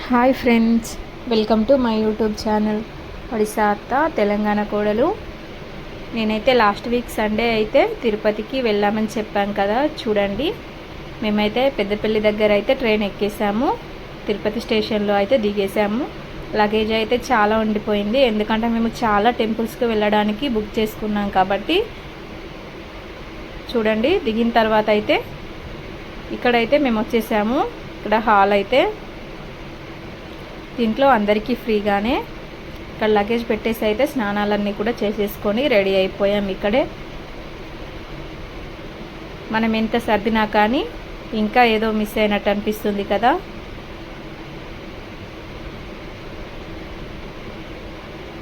Hi friends, welcome to my YouTube channel Odisha అత్త తెలంగాణ కోడలు. నేనైతే లాస్ట్ వీక్ సండే అయితే తిరుపతికి వెళ్ళామని చెప్పాను కదా. చూడండి, మేమైతే పెద్దపల్లి దగ్గర అయితే ట్రైన్ ఎక్కేసాము. తిరుపతి స్టేషన్లో అయితే దిగేసాము. లగేజ్ అయితే చాలా ఉండిపోయింది, ఎందుకంటే మేము చాలా టెంపుల్స్కి వెళ్ళడానికి బుక్ చేసుకున్నాం కాబట్టి. చూడండి, దిగిన తర్వాత అయితే ఇక్కడైతే మేము వచ్చేసాము. ఇక్కడ హాల్ అయితే దీంట్లో అందరికీ ఫ్రీగానే. ఇక్కడ లగేజ్ పెట్టేసి అయితే స్నానాలన్నీ కూడా చేసేసుకొని రెడీ అయిపోయాం. ఇక్కడే మనం ఎంత సర్దినా కానీ ఇంకా ఏదో మిస్ అయినట్టు అనిపిస్తుంది కదా.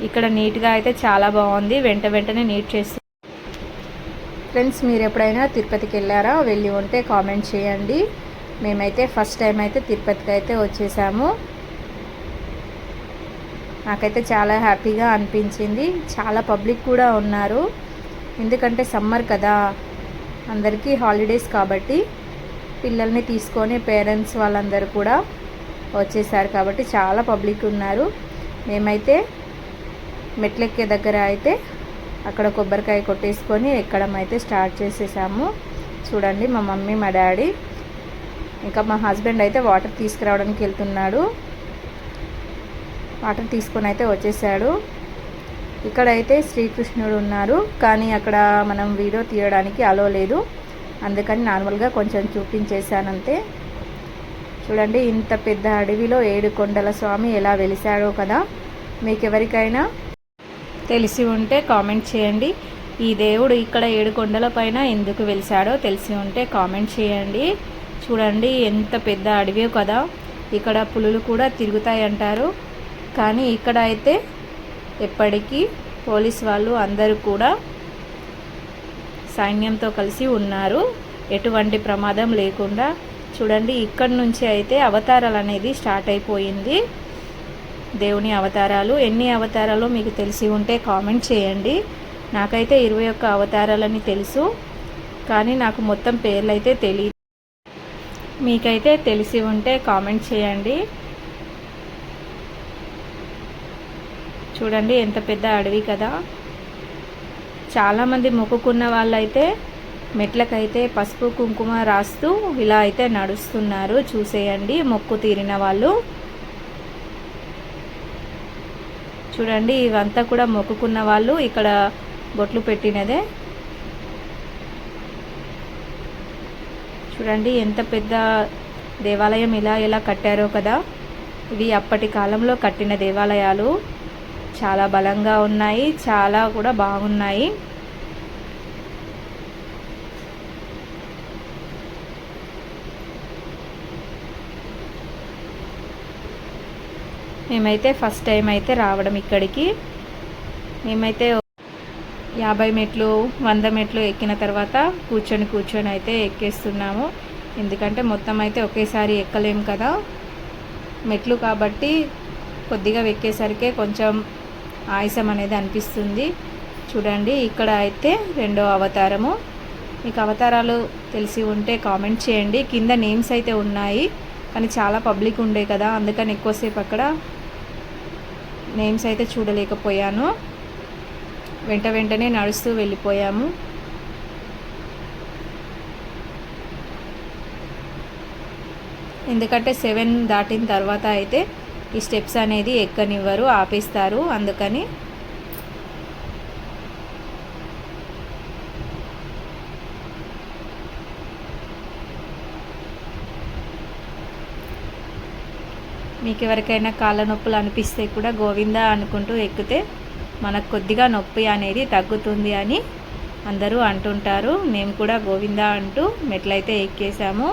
ఇక్కడ నీట్గా అయితే చాలా బాగుంది, వెంటనే నీట్ చేస్తుంది. ఫ్రెండ్స్, మీరు ఎప్పుడైనా తిరుపతికి వెళ్ళారా? వెళ్ళి ఉంటే కామెంట్ చేయండి. మేమైతే ఫస్ట్ టైం అయితే తిరుపతికి అయితే వచ్చేసాము. నాకైతే చాలా హ్యాపీగా అనిపించింది. చాలా పబ్లిక్ కూడా ఉన్నారు, ఎందుకంటే సమ్మర్ కదా, అందరికీ హాలిడేస్ కాబట్టి పిల్లల్ని తీసుకొని పేరెంట్స్ వాళ్ళందరూ కూడా వచ్చేసారు కాబట్టి చాలా పబ్లిక్ ఉన్నారు. మేమైతే మెట్లెక్కే దగ్గర అయితే అక్కడ కొబ్బరికాయ కొట్టేసుకొని ఎక్కడం అయితే స్టార్ట్ చేసేసాము. చూడండి, మా మమ్మీ, మా డాడీ, ఇంకా మా హస్బెండ్ అయితే వాటర్ తీసుకురావడానికి వెళ్తున్నాడు. వాటర్ తీసుకొని అయితే వచ్చేసాడు. ఇక్కడైతే శ్రీకృష్ణుడు ఉన్నారు, కానీ అక్కడ మనం వీడియో తీయడానికి అలో లేదు, అందుకని నార్మల్గా కొంచెం చూపించేశానంతే. చూడండి, ఇంత పెద్ద అడవిలో 7 కొండల స్వామి ఎలా వెలిశాడో కదా. మీకు ఎవరికైనా తెలిసి ఉంటే కామెంట్ చేయండి. ఈ దేవుడు ఇక్కడ 7 కొండల పైన ఎందుకు వెలిశాడో తెలిసి ఉంటే కామెంట్ చేయండి. చూడండి, ఎంత పెద్ద అడవి కదా. ఇక్కడ పులులు కూడా తిరుగుతాయి అంటారు, కానీ ఇక్కడ అయితే ఎప్పటికీ పోలీస్ వాళ్ళు అందరూ కూడా సైన్యంతో కలిసి ఉన్నారు, ఎటువంటి ప్రమాదం లేకుండా. చూడండి, ఇక్కడి నుంచి అయితే అవతారాలు అనేది స్టార్ట్ అయిపోయింది. దేవుని అవతారాలు ఎన్ని అవతారాలు మీకు తెలిసి ఉంటే కామెంట్ చేయండి. నాకైతే 21 అవతారాలని తెలుసు, కానీ నాకు మొత్తం పేర్లు అయితే తెలియదు. మీకైతే తెలిసి ఉంటే కామెంట్ చేయండి. చూడండి, ఎంత పెద్ద అడవి కదా. చాలామంది మొక్కుకున్న వాళ్ళైతే మెట్లకైతే పసుపు కుంకుమ రాస్తూ ఇలా అయితే నడుస్తున్నారు. చూసేయండి, మొక్కు తీరిన వాళ్ళు. చూడండి, ఇవంతా కూడా మొక్కుకున్న వాళ్ళు ఇక్కడ బొట్లు పెట్టినదే. చూడండి, ఎంత పెద్ద దేవాలయం ఎలా కట్టారో కదా. ఇవి అప్పటి కాలంలో కట్టిన దేవాలయాలు. చాలా బలంగా ఉన్నాయి, చాలా కూడా బాగున్నాయి. మేమైతే ఫస్ట్ టైం అయితే రావడం ఇక్కడికి. మేమైతే 50 మెట్లు 100 మెట్లు ఎక్కిన తర్వాత కూర్చొని అయితే ఎక్కేస్తున్నాము, ఎందుకంటే మొత్తం అయితే ఒకేసారి ఎక్కలేము కదా, మెట్లు కాబట్టి. కొద్దిగా ఎక్కేసరికి కొంచెం ఆయాసం అనేది అనిపిస్తుంది. చూడండి, ఇక్కడ అయితే 2వ అవతారము. మీకు అవతారాలు తెలిసి ఉంటే కామెంట్ చేయండి. కింద నేమ్స్ అయితే ఉన్నాయి, కానీ చాలా పబ్లిక్ ఉండే కదా, అందుకని ఎక్కువసేపు అక్కడ నేమ్స్ అయితే చూడలేకపోయాను. వెంటనే నడుస్తూ వెళ్ళిపోయాము. ఎందుకంటే 7 దాటిన తర్వాత అయితే ఈ స్టెప్స్ అనేది ఎక్కనివ్వరు, ఆపేస్తారు, అందుకని. మీకు ఎవరికైనా కాళ్ళ నొప్పులు అనిపిస్తే కూడా గోవిందా అనుకుంటూ ఎక్కితే మనకు కొద్దిగా నొప్పి అనేది తగ్గుతుంది అని అందరూ అంటుంటారు. మేము కూడా గోవిందా అంటూ మెట్లయితే ఎక్కేసాము.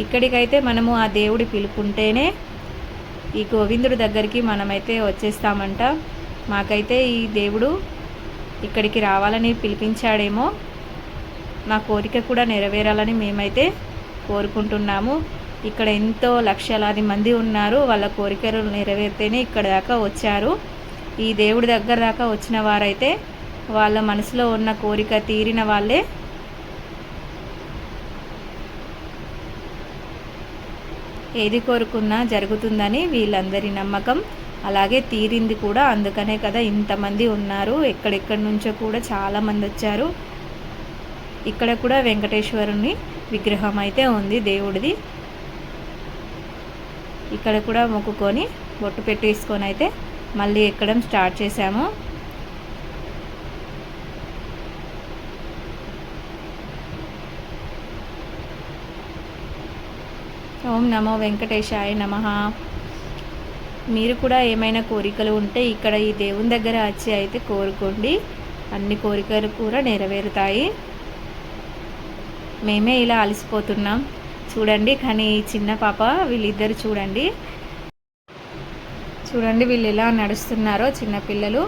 ఇక్కడికైతే మనము ఆ దేవుడి పిలుపుంటేనే ఈ గోవిందుడి దగ్గరికి మనమైతే వచ్చేస్తామంట. మాకైతే ఈ దేవుడు ఇక్కడికి రావాలని పిలిపించాడేమో, మా కోరిక కూడా నెరవేరాలని మేమైతే కోరుకుంటున్నాము. ఇక్కడ ఎంతో లక్షలాది మంది ఉన్నారు, వాళ్ళ కోరికలు నెరవేరితేనే ఇక్కడ దాకా వచ్చారు. ఈ దేవుడి దగ్గర దాకా వచ్చిన వారైతే వాళ్ళ మనసులో ఉన్న కోరిక తీరిన వాళ్ళే ఏది కోరుకున్నా జరుగుతుందని వీళ్ళందరి నమ్మకం. అలాగే తీరింది కూడా. అందుకనే కదా ఇంతమంది ఉన్నారు. ఎక్కడెక్కడి నుంచో కూడా చాలామంది వచ్చారు. ఇక్కడ కూడా వెంకటేశ్వరుని విగ్రహం అయితే ఉంది దేవుడిది. ఇక్కడ కూడా మొక్కుకొని బొట్టు పెట్టేసుకొని అయితే మళ్ళీ ఎక్కడం స్టార్ట్ చేశాము. ఓం నమో వెంకటేశాయ నమః. మీరు కూడా ఏమైనా కోరికలు ఉంటే ఇక్కడ ఈ దేవుని దగ్గర వచ్చి అయితే కోరుకోండి. అన్ని కోరికలు కూడా నెరవేరుతాయి. మేమే ఇలా అలసిపోతున్నాం చూడండి. కానీ చిన్న పాప వీళ్ళిద్దరు చూడండి వీళ్ళు ఎలా నడుస్తున్నారో చిన్నపిల్లలు.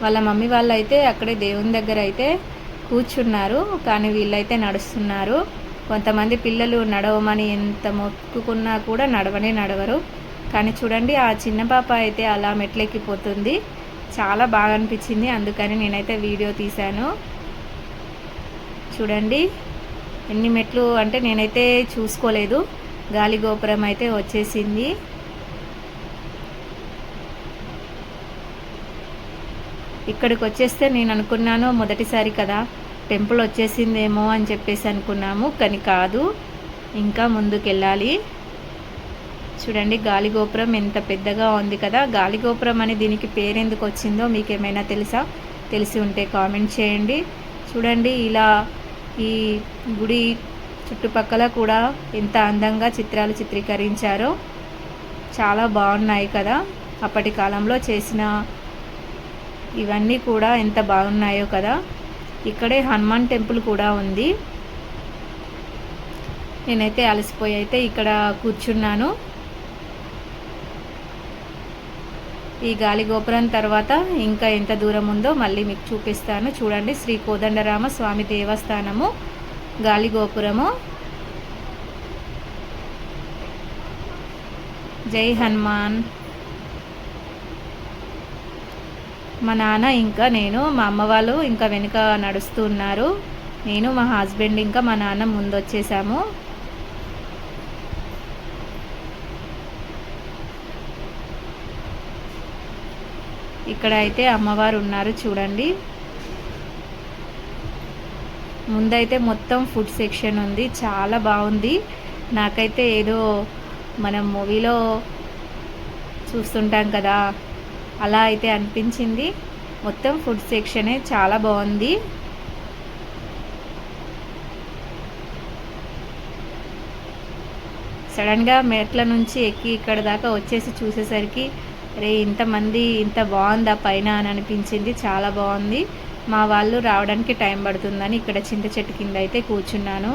వాళ్ళ మమ్మీ వాళ్ళు అయితే అక్కడే దేవుని దగ్గర అయితే కూర్చున్నారు. కానీ వీళ్ళైతే నడుస్తున్నారు. కొంతమంది పిల్లలు నడవమని ఎంత మొక్కుకున్నా కూడా నడవరు. కానీ చూడండి ఆ చిన్న పాప అయితే అలా మెట్లెక్కిపోతుంది. చాలా బాగా అనిపించింది. అందుకని నేనైతే వీడియో తీశాను. చూడండి ఎన్ని మెట్లు అంటే నేనైతే చూసుకోలేదు. గాలి గోపురం అయితే వచ్చేసింది. ఇక్కడికి వచ్చేస్తే నేను అనుకున్నాను మొదటిసారి కదా టెంపుల్ వచ్చేసిందేమో అని చెప్పేసి అనుకున్నాము. కానీ కాదు, ఇంకా ముందుకెళ్ళాలి. చూడండి గాలి గోపురం ఎంత పెద్దగా ఉంది కదా. గాలి గోపురం అని దీనికి పేరెందుకు వచ్చిందో మీకు ఏమైనా తెలిసి ఉంటే కామెంట్ చేయండి. చూడండి ఇలా ఈ గుడి చుట్టుపక్కల కూడా ఎంత అందంగా చిత్రాలు చిత్రీకరించారో. చాలా బాగున్నాయి కదా. అప్పటి కాలంలో చేసిన ఇవన్నీ కూడా ఎంత బాగున్నాయో కదా. ఇక్కడే హనుమాన్ టెంపుల్ కూడా ఉంది. నేనైతే అలసిపోయి అయితే ఇక్కడ కూర్చున్నాను. ఈ గాలి గోపురం తర్వాత ఇంకా ఎంత దూరం ఉందో మళ్ళీ మీకు చూపిస్తాను. చూడండి శ్రీ కోదండరామ స్వామి దేవస్థానము గాలి గోపురము. జై హనుమాన్. మా నాన్న ఇంకా నేను మా అమ్మ వాళ్ళు ఇంకా వెనుక నడుస్తున్నారు. నేను మా హస్బెండ్ ఇంకా మా నాన్న ముందు వచ్చేసాము. ఇక్కడ అయితే అమ్మవారు ఉన్నారు చూడండి. ముందైతే మొత్తం ఫుడ్ సెక్షన్ ఉంది. చాలా బాగుంది. నాకైతే ఏదో మనం మూవీలో చూస్తుంటాం కదా అలా అయితే అనిపించింది. మొత్తం ఫుడ్ సెక్షనే చాలా బాగుంది. సడన్గా మెట్ల నుంచి ఎక్కి ఇక్కడ దాకా వచ్చేసి చూసేసరికి రే ఇంతమంది ఇంత బాగుందా పైన అని అనిపించింది. చాలా బాగుంది. మా వాళ్ళు రావడానికి టైం పడుతుందని ఇక్కడ చింత చెట్టు కింద అయితే కూర్చున్నాను.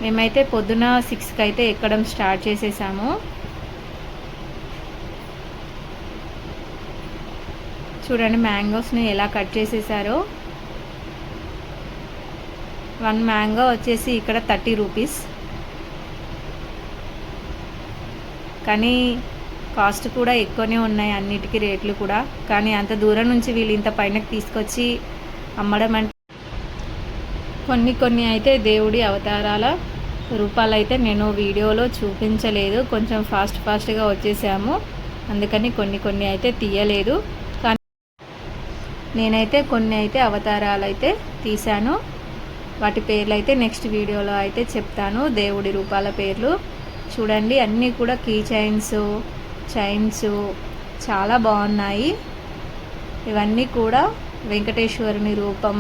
మేమైతే పొద్దున 6కి అయితే ఎక్కడం స్టార్ట్ చేసేసాము. చూడండి మ్యాంగోస్ని ఎలా కట్ చేసేసారో. 1 మ్యాంగో వచ్చేసి ఇక్కడ 30 రూపీస్. కానీ కాస్ట్ కూడా ఎక్కువనే ఉన్నాయి అన్నిటికీ రేట్లు కూడా. కానీ అంత దూరం నుంచి వీళ్ళు ఇంత పైనకి తీసుకొచ్చి అమ్మడం అంటే కొన్ని అయితే దేవుడి అవతారాల రూపాలైతే నేను వీడియోలో చూపించలేదు. కొంచెం ఫాస్ట్గా వచ్చేసాము. అందుకని కొన్ని అయితే తీయలేదు. కానీ నేనైతే కొన్ని అయితే అవతారాలు అయితే తీశాను. వాటి పేర్లు అయితే నెక్స్ట్ వీడియోలో అయితే చెప్తాను. దేవుడి రూపాల పేర్లు చూడండి. అన్నీ కూడా కీ చైన్స్ చాలా బాగున్నాయి. ఇవన్నీ కూడా వెంకటేశ్వరుని రూపం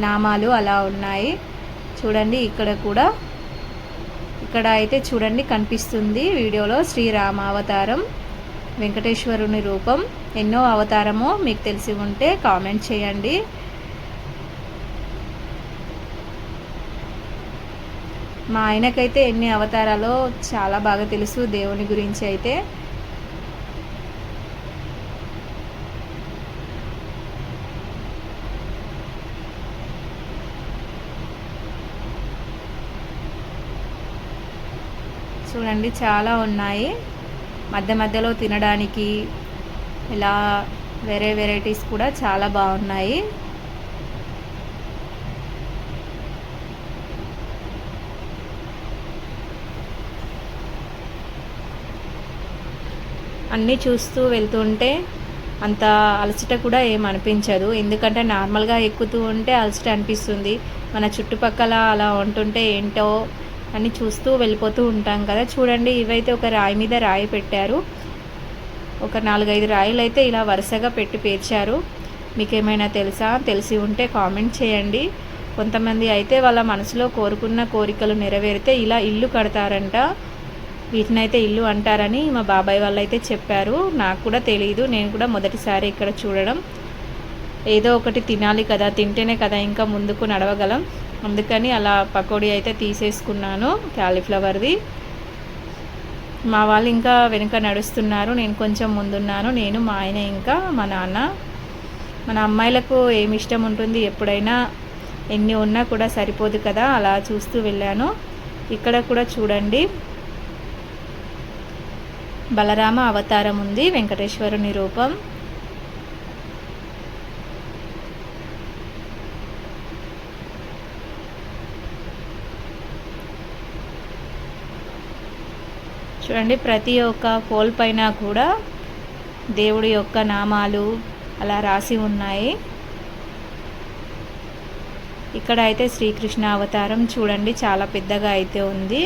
నామాలు అలా ఉన్నాయి. చూడండి ఇక్కడ అయితే చూడండి కనిపిస్తుంది వీడియోలో శ్రీరామ అవతారం, వెంకటేశ్వరుని రూపం. ఎన్నో అవతారమో మీకు తెలిసి ఉంటే కామెంట్ చేయండి. మా ఆయనకైతే ఎన్ని అవతారాలో చాలా బాగా తెలుసు దేవుని గురించి అయితే. చూడండి చాలా ఉన్నాయి. మధ్యలో తినడానికి ఇలా వేరే వెరైటీస్ కూడా చాలా బాగున్నాయి. అన్నీ చూస్తూ వెళ్తుంటే అంత అలసట కూడా ఏం అనిపించదు. ఎందుకంటే నార్మల్గా ఎక్కుతూ ఉంటే అలసట అనిపిస్తుంది. మన చుట్టుపక్కల అలా ఉంటుంటే ఏంటో అని చూస్తూ వెళ్ళిపోతూ ఉంటాం కదా. చూడండి, ఇవైతే ఒక రాయి మీద రాయి పెట్టారు. ఒక 4-5 రాయిలు అయితే ఇలా వరుసగా పెట్టి పేర్చారు. మీకేమైనా తెలుసా? తెలిసి ఉంటే కామెంట్ చేయండి. కొంతమంది అయితే వాళ్ళ మనసులో కోరుకున్న కోరికలు నెరవేరితే ఇలా ఇల్లు కడతారంట. వీటినైతే ఇల్లు అంటారని మా బాబాయ్ వాళ్ళు అయితే చెప్పారు. నాకు కూడా తెలియదు. నేను కూడా మొదటిసారి ఇక్కడ చూడడం. ఏదో ఒకటి తినాలి కదా, తింటేనే కదా ఇంకా ముందుకు నడవగలం. అందుకని అలా పకోడీ అయితే తీసేసుకున్నాను, క్యాలీఫ్లవర్ది. మా వాళ్ళు ఇంకా వెనుక నడుస్తున్నారు, నేను కొంచెం ముందున్నాను. నేను, మా ఆయన, ఇంకా మా నాన్న. మన అమ్మాయిలకు ఏమి ఇష్టం ఉంటుంది, ఎప్పుడైనా ఎన్ని ఉన్నా కూడా సరిపోదు కదా, అలా చూస్తూ వెళ్ళాను. ఇక్కడ కూడా చూడండి, బలరామ అవతారం ఉంది, వెంకటేశ్వరుని రూపం. చూడండి, ప్రతి ఒక్క పోల్ పైన కూడా దేవుడి యొక్క నామాలు అలా రాసి ఉన్నాయి. ఇక్కడ అయితే శ్రీకృష్ణ అవతారం చూడండి, చాలా పెద్దగా అయితే ఉంది.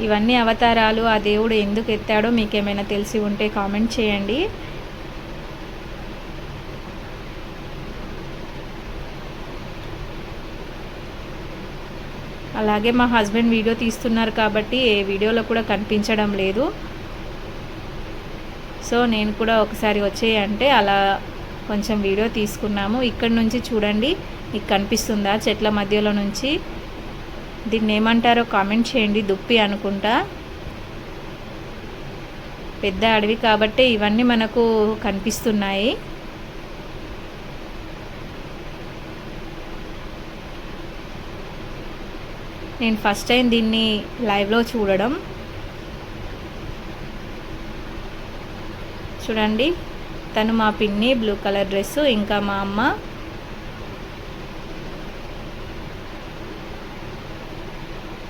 ఇవన్నీ అవతారాలు ఆ దేవుడు ఎందుకు ఎత్తాడో మీకేమైనా తెలిసి ఉంటే కామెంట్ చేయండి. అలాగే మా హస్బెండ్ వీడియో తీస్తున్నారు కాబట్టి ఏ వీడియోలో కూడా కనిపించడం లేదు. సో నేను కూడా ఒకసారి వచ్చేయంటే అలా కొంచెం వీడియో తీసుకున్నాము. ఇక్కడ నుంచి చూడండి, మీకు కనిపిస్తుందా చెట్ల మధ్యలో నుంచి? దీన్ని ఏమంటారో కామెంట్ చేయండి. దుప్పి అనుకుంటా. పెద్ద అడవి కాబట్టి ఇవన్నీ మనకు కనిపిస్తున్నాయి. నేను ఫస్ట్ టైం దీన్ని లైవ్లో చూడడం. చూడండి, తను మా పిన్ని, బ్లూ కలర్ డ్రెస్సు, ఇంకా మా అమ్మ.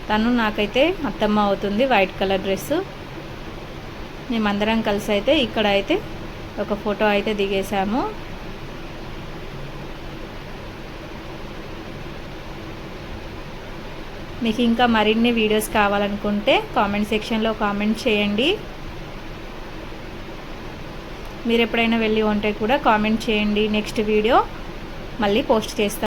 తను నాకైతే అత్తమ్మ అవుతుంది, వైట్ కలర్ డ్రెస్సు. మేమందరం కలిసి అయితే ఇక్కడ అయితే ఒక ఫోటో అయితే దిగేసాము. మీకు ఇంకా మరిన్ని వీడియోస్ కావాలనుకుంటే కామెంట్ సెక్షన్లో కామెంట్ చేయండి. మీరు ఎప్పుడైనా వెళ్ళి ఉంటే కూడా కామెంట్ చేయండి. నెక్స్ట్ వీడియో మళ్ళీ పోస్ట్ చేస్తాను.